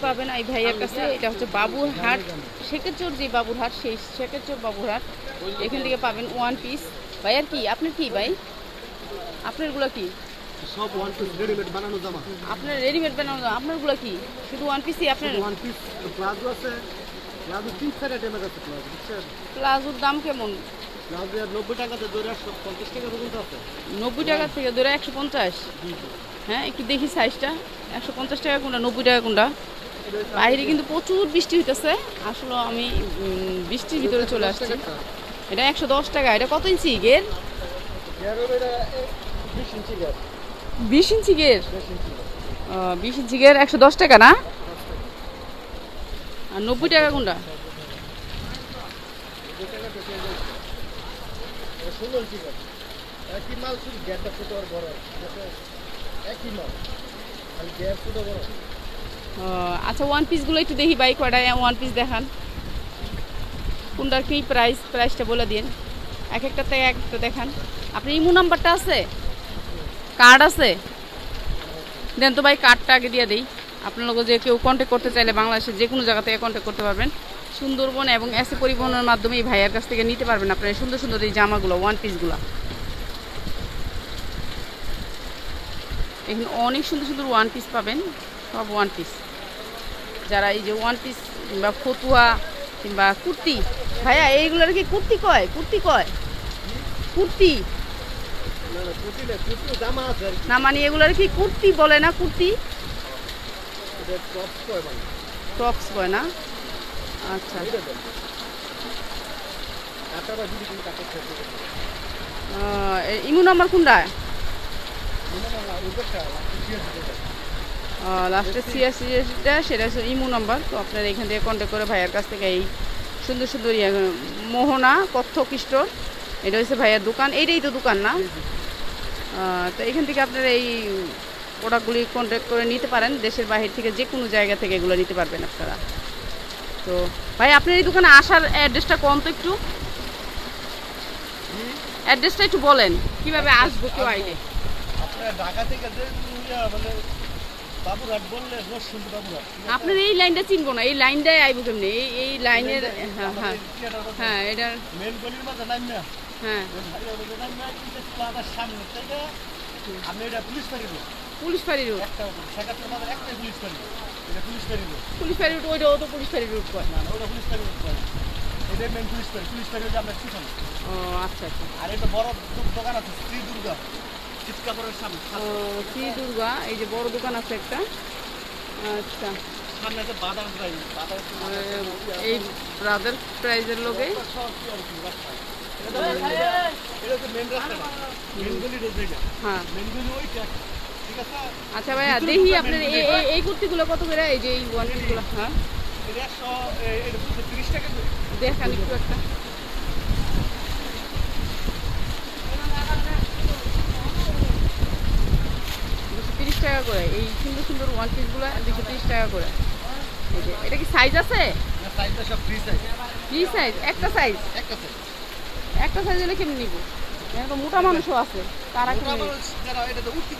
পাবেন এই ভাইয়ার কাছে। এটা হচ্ছে বাবুরহাট, শেখেরচর যে বাবুরহাট, সেই শেখেরচর বাবুরহাট, এখান থেকে পাবেন ওয়ান পিস। ভাইয়ার কি, আপনার কি ভাই, আপনারগুলো কি? সব ওয়ান পিস রেডিমেড বানানো জামা। আপনার রেডিমেড বানানো জামা, আপনারগুলো কি শুধু ওয়ান পিসই? আপনার ওয়ান পিস প্লাজো আছে, প্লাজো 3-4 আইটেমের আছে প্লাজো, বুঝছেন? প্লাজোর দাম কেমন? প্লাজো 90 টাকাতে ধরে 150 টাকা পর্যন্ত আছে। 90 টাকা থেকে ধরে 150? হ্যাঁ, একটু দেখি সাইজটা। 150 টাকা কোনটা, 90 টাকা কোনটা? বাইরে কিন্তু প্রচুর বৃষ্টি হইতেছে, আসলে আমি বৃষ্টির ভিতরে চলে আসছি। এটা 110 টাকা। এটা কত ইঞ্চি গের? 20 ইঞ্চি গের। 20 ইঞ্চি গের? 20 ইঞ্চি গের 110 টাকা না? আর 90 টাকা কোনটা? 16 ইঞ্চি গের। একই মাল, শুধু গেরটা ছোট আর বড়, একই মাল, আর গের ছোট বড়। আচ্ছা, ওয়ান পিসগুলো একটু দেখি ভাই, কয়টা ওয়ান পিস দেখান, কোনটার কি প্রাইস, প্রাইসটা বলে দিন। এক একটা থেকে এক একটা দেখান। আপনার ইমো নাম্বারটা আছে? কার্ড আছে? দেন তো ভাই, কার্ডটা আগে দিয়ে দিই। আপনার লোক যে কেউ কন্ট্যাক্ট করতে চাইলে বাংলাদেশের যে কোনো জায়গা থেকে কন্ট্যাক্ট করতে পারবেন। সুন্দরবন এবং এসে পরিবহনের মাধ্যমে এই ভাইয়ের কাছ থেকে নিতে পারবেন আপনার এই সুন্দর সুন্দর এই জামাগুলো, ওয়ান পিসগুলো। এখানে অনেক সুন্দর সুন্দর ওয়ান পিস পাবেন, সব ওয়ান পিস। যারা এই যে ওয়ান পিস কিংবা ফতুয়া কিংবা কুর্তি, ভাইয়া এইগুলোর কি কুর্তি কয়? কুর্তি কয়? কুর্তি না, মানে এগুলোর কি কুর্তি বলে না? কুর্তি টপস কয় না? আচ্ছা, ইমো নাম্বার কোনটা? লাস্টে 86টা, সেটা হচ্ছে ইমো নাম্বার। তো আপনারা এখান থেকে কন্ট্যাক্ট করে ভাইয়ের কাছ থেকে এই সুন্দর সুন্দর মোহনা কত্থক স্টোর, এটা হচ্ছে ভাইয়ের দোকান। এইটাই তো দোকান না? তো এখান থেকে আপনারা এই প্রোডাক্টগুলি কন্ট্যাক্ট করে নিতে পারেন। দেশের বাহির থেকে যে কোনো জায়গা থেকে এগুলো নিতে পারবেন আপনারা। তো ভাই, আপনার এই দোকানে আসার অ্যাড্রেসটা কোন তো একটু, অ্যাড্রেসটা একটু বলেন, কিভাবে আসবো কেউ আইলে? আপনারা ঢাকা থেকে যে মানে বাবুরহাট বললে রসুলপুর বাবুরহাট, আপনার এই লাইনটা চিনবো না, এই লাইনটাই আইবো কেমনি? এই লাইনের, হ্যাঁ হ্যাঁ হ্যাঁ, এটার মেন গলির মধ্যে নাম না। হ্যাঁ, সামনে থেকে আপনি এটা পুলিশ ফাঁড়ি রোড, পুলিশ ফাঁড়ি রোড, একটা সেকাত্তর মাথার একটাই পুলিশ ফাঁড়ি, এটা পুলিশ ফাঁড়ি রোড। পুলিশ ফাঁড়ি রোড, ওইটাও তো পুলিশ ফাঁড়ি রোড কয় না, ওটা পুলিশ ফাঁড়ি রোড কয়, এটাই মেন পুলিশ ফাঁড়ি। পুলিশ ফাঁড়ি হচ্ছে আপনার পিছনে। ও আচ্ছা আচ্ছা। আর এটা বড় দোকান আছে শ্রী দুর্গা চিৎকাপুরের সামনে। ও, শ্রী দুর্গা, এই যে বড় দোকান আছে একটা। আচ্ছা, সামনে আছে বাদাম প্রাইজ, বাদাম এই ব্রাদার প্রাইজের লোকে হ্যাঁ। আচ্ছা ভাইয়া, দেখি আপনার এই কুর্তিগুলো কত করে? এই যে এই ওয়ান পিসগুলো, হ্যাঁ দেখান একটু একটা। 230 টাকা করে এই সুন্দর সুন্দর ওয়ান পিসগুলো, 230 টাকা করে। এই যে এটা কি সাইজ আছে? Free size? একটা সাইজ? একটা সাইজ হলে কেমন নিব? এখানে তো মোটা মানুষও আছে, তারা কেমন? এটা হচ্ছে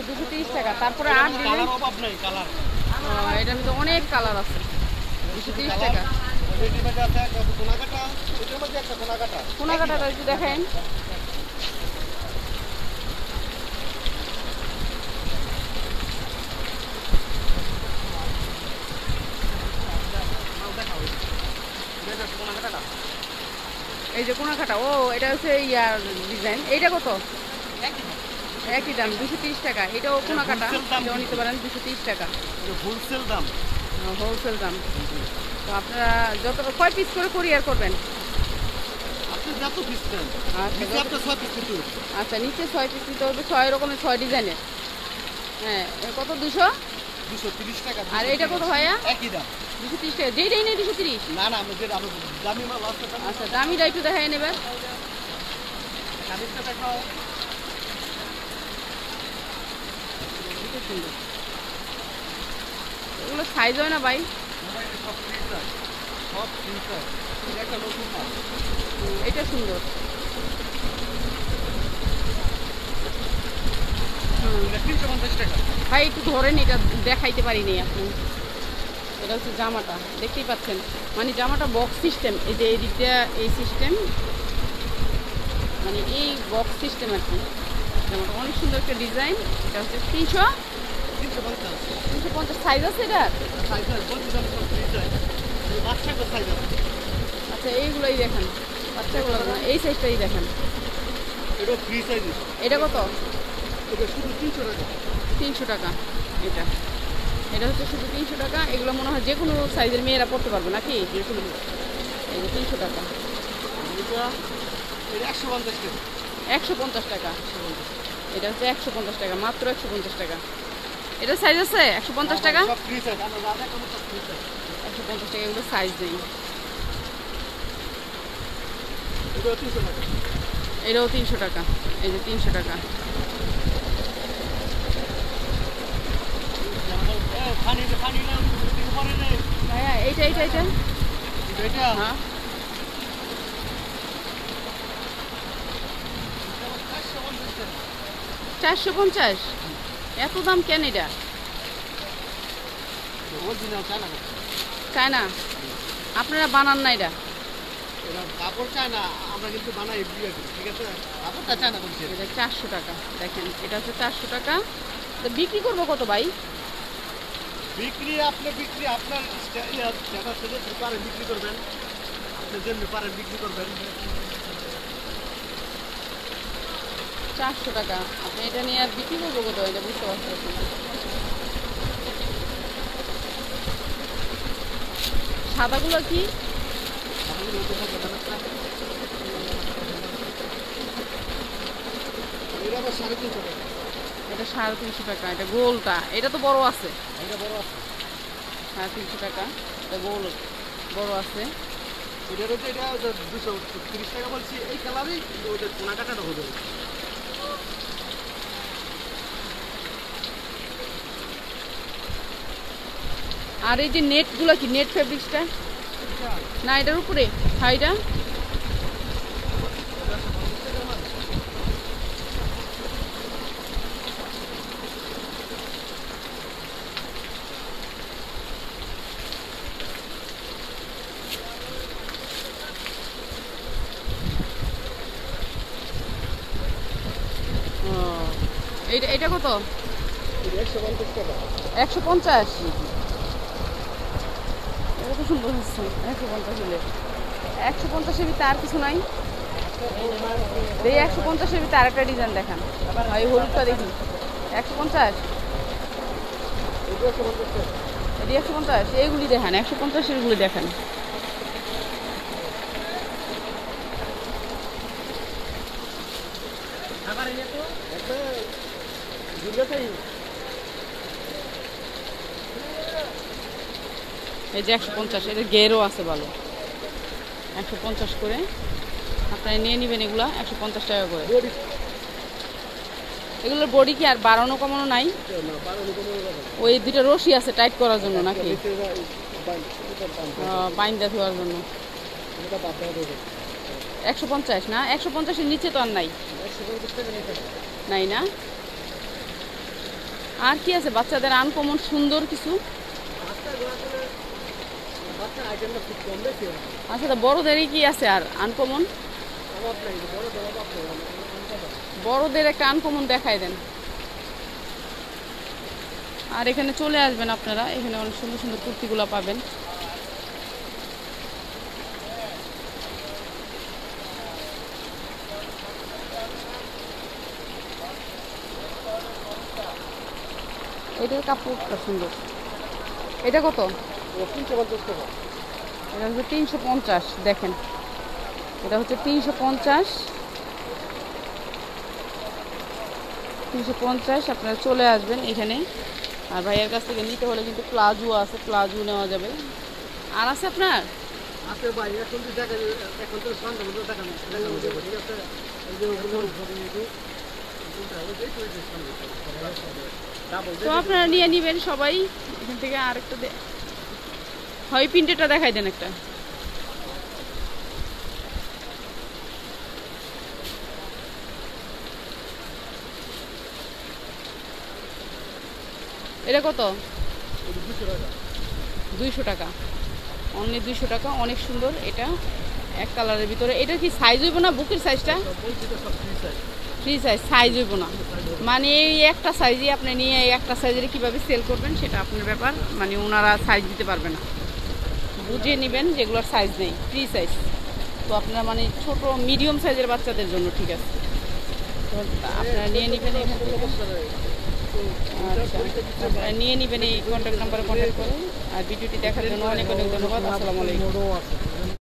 230 টাকা। তারপরে আর এটার মধ্যে অনেক কালার আছে। 230 টাকা। কোনাকাটাটা একটু দেখেন। এই যে কোনাকাটা, ও এটা হচ্ছে ইয়ার ডিজাইন। এইটা কত? একই দাম, 230 টাকা। এটাও কোনাকাটা, এটাও নিতে পারেন 230 টাকা হোলসেল দাম। হোলসেল দাম। তো আপনারা যত কয় পিস করে কুরিয়ার করবেন? আচ্ছা, নিচে 6 পিস নিতে হবে, 6 রকমের 6 ডিজাইনের। হ্যাঁ, কত? 230 টাকা। আর এটা কত ভাইয়া? একই দাম, 230 টাকা। যেটাই নেই 230? না না, দামি মাল আছে। আচ্ছা, দামিটা একটু দেখাই নেবেন। সুন্দর, এগুলো সাইজ হয় না ভাই? এটা সুন্দর। এটা 350 টাকা। ভাই একটু ধরেন, এটা দেখাইতে পারিনি আপনি। এটা হচ্ছে জামাটা, দেখতেই পাচ্ছেন, মানে জামাটা বক্স সিস্টেম, এই যে এই দিকটা এই সিস্টেম, মানে এই বক্স সিস্টেম আর কি। জামাটা অনেক সুন্দর একটা ডিজাইন। এটা হচ্ছে 350 সাইজ আছে এটা। সাইজ আছে 25 সাইজ। এই বাচ্চাদের সাইজ আছে। আচ্ছা এইগুলোই দেখেন, বাচ্চাগুলো না, এই সাইজটাই দেখেন। এটা ফ্রি সাইজ। এটা কত? এটা শুধু 300 টাকা। 300 টাকা। এটা এটা হচ্ছে শুধু 300 টাকা। এগুলো মনে হয় যে কোনো সাইজের মেয়েরা পড়তে পারবে নাকি? যে কোনো এই যে 300 টাকা। এটা 150 টাকা। 150 টাকা। এটা হচ্ছে 150 টাকা, মাত্র 150 টাকা। এটা সাইজ আছে 150 টাকা। সব ফ্রি সাইজ। আমরা যা দেখাবো সব ফ্রি সাইজ। 150 টাকা, এগুলো সাইজ নেই। এটা 300 টাকা। এটাও 300 টাকা। এই যে 300 টাকা। খানি না উপরে নে। ভাইয়া এইটা এটা হ্যাঁ 450। এত দাম কেন এটা? Original China. চায়না? আপনারা বানান না এটা? এটা কাপড় চায়না, আমরা কিন্তু বানাই বিয়ে করি, ঠিক আছে? কাপড়টা চায়না করছি। এটা 400 টাকা। দেখেন এটা হচ্ছে 400 টাকা। তো বিক্রি করবো কত ভাই? বিক্রি আপনার যেটা থেকে পারেন বিক্রি করবেন, আপনি যেমনি পারেন বিক্রি করবেন। 400 টাকা। আপনি এটা নিয়ে আর বিক্রি করবো কত? এটা বুঝতে পারছি না। সাদাগুলো কি? এটা আবার 350 টাকা। এটা 350 টাকা। এটা গোলটা, এটা তো বড় আছে। এটা বড় আছে। 350 টাকা। এটা গোল বড় আছে। এটার হচ্ছে এটা 230 টাকা বলছি এই কালারই, কিন্তু ওটা কোনা কাটাটা হবে। আর এই যে নেটগুলো কি নেট ফেব্রিক্সটা? না এটার উপরে হাইটা। এটা এটা কত? 150 টাকা। 150। এটা তো সুন্দর হচ্ছে 150 হলে। 150-এর ভিতরে আর কিছু নাই? এই 150-এর ভিতরে আরেকটা ডিজাইন দেখান। এই হলুদটা দেখি। 150। এটা 150 টাকা। এটি 150। এইগুলি দেখান, 150-এর গুলি দেখান। আবার এই তো একটা দুর্গাটাই। এই যে 150, এটা গেরও আছে ভালো। 150 করে আপনারা নিয়ে নেবেন এগুলা, 150 টাকা করে। এগুলোর বডি কি আর বাড়ানো কমানো নাই? ওই দুটো রশি আছে টাইট করার জন্য নাকি? বাইন্দা ধোয়ার জন্য। 150 না? 150-এর নিচে তো আর নাই। নাই না? আর কি আছে বাচ্চাদের আনকমন সুন্দর কিছু? আচ্ছা, তা বড়দেরই কি আছে আর আনকমন? বড়দের একটা আনকমন দেখাই দেন। আর এখানে চলে আসবেন আপনারা, এখানে অনেক সুন্দর সুন্দর কুর্তিগুলো পাবেন। এটার কাপড়টা সুন্দর। এটা কত? 350 টাকা। এটা হচ্ছে 350। দেখেন এটা হচ্ছে 350। 350 আপনারা চলে আসবেন এখানে। আর ভাইয়ের কাছ থেকে নিতে হলে কিন্তু প্লাজো আছে, প্লাজো নেওয়া যাবে। আর আছে আপনার? আছে ভাই, এখন তো দেখা এখন তো সন্ধ্যা মতো দেখানো যাবে, ঠিক আছে? এই যে ওগুলো তো আপনারা নিয়ে নেবেন সবাই এখান থেকে। আরেকটা হয় প্রিন্টেরটা দেখাই দেন একটা। এটা কত? এটা 200 টাকা। 200 টাকা, অনলি 200 টাকা। অনেক সুন্দর এটা, এক কালারের ভিতরে। এটা কি সাইজ হইব না বুকের সাইজটা? সব free size. Free size, size হইব না মানে এই একটা সাইজই আপনি নিয়ে এই একটা সাইজের কীভাবে সেল করবেন সেটা আপনার ব্যাপার, মানে ওনারা সাইজ দিতে পারবে না, বুঝে নেবেন যেগুলোর সাইজ নেই, ফ্রি সাইজ। তো আপনারা মানে ছোট মিডিয়াম সাইজের বাচ্চাদের জন্য ঠিক আছে, তো আপনারা নিয়ে নেবেন এখান থেকে। আচ্ছা, আপনারা নিয়ে নেবেন এই কন্ট্যাক্ট নাম্বারে কন্ট্যাক্ট করে। আর ভিডিওটি দেখার জন্য অনেক অনেক ধন্যবাদ। আসসালামু আলাইকুম।